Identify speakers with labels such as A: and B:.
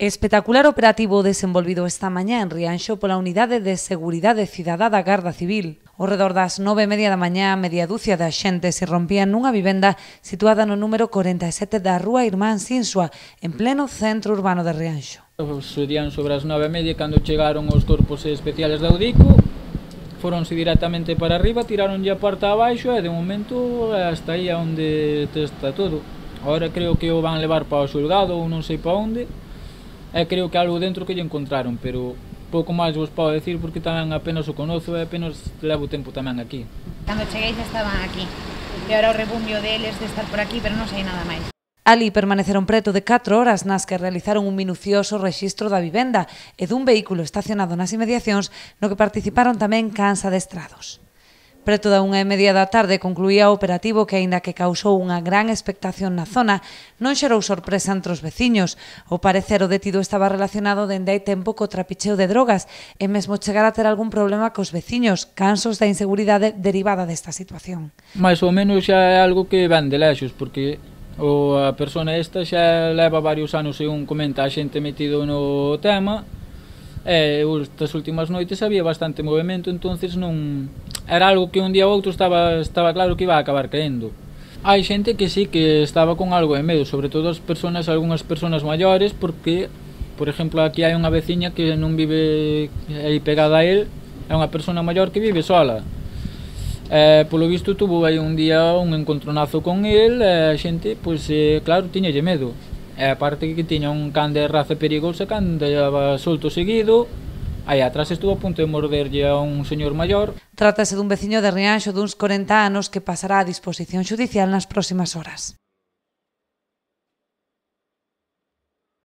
A: Espectacular operativo desenvolvido esta mañá en Rianxo pola Unidade de Seguridade Cidadá da Garda Civil. Ao redor das 9:30 da mañá, media dúcia de axentes se rompían nunha vivenda situada no número 47 da Rúa Irmán Sinsua, en pleno centro urbano de Rianxo.
B: Serían sobre as 9:30 cando chegaron os corpos especiales da UDICO, foronse directamente para arriba, tiraronlle a porta abaixo e de momento hasta aí onde está todo. Agora creo que o van levar para o xulgado ou non sei para onde. Creo que algo dentro que lle encontraron, pero pouco máis vos podo decir porque tamén apenas o conozo e apenas levo tempo tamén aquí.
C: Cando cheguei xa estaban aquí, e agora o rebumbio deles de estar por aquí, pero non sei nada máis.
A: Ali permaneceron preto de 4 horas nas que realizaron un minucioso rexistro da vivenda e dun vehículo estacionado nas inmediacións no que participaron tamén cans adestrados. Preto da 1:30 da tarde concluía o operativo que, aínda que causou unha gran expectación na zona, non xerou sorpresa entre os veciños. Ao parecer, o detido estaba relacionado dende hai tempo co trapicheo de drogas e mesmo chegar a ter algún problema cos veciños, cansos da inseguridade derivada desta situación.
B: Mais ou menos xa é algo que ven de lexos, porque a persona esta xa leva varios anos, según comenta a xente metido no tema, e estas últimas noites había bastante movimento, entonces non era algo que un día ou outro estaba claro que iba a acabar caendo. Hai xente que sí que estaba con algo de medo, sobre todo algunhas persoas maiores, porque, por exemplo, aquí hai unha veciña que non vive aí pegada a él, é unha persona maior que vive sola. Polo visto tuvo aí un día un encontronazo con él e a xente, pois, claro, tiñalle medo. E aparte que tiña un can de raza perigosa que andaba solto seguido, aí atrás estuvo a punto de morderlle a un señor maior.
A: Trátase dun veciño de Rianxo duns 40 anos que pasará a disposición xudicial nas próximas horas.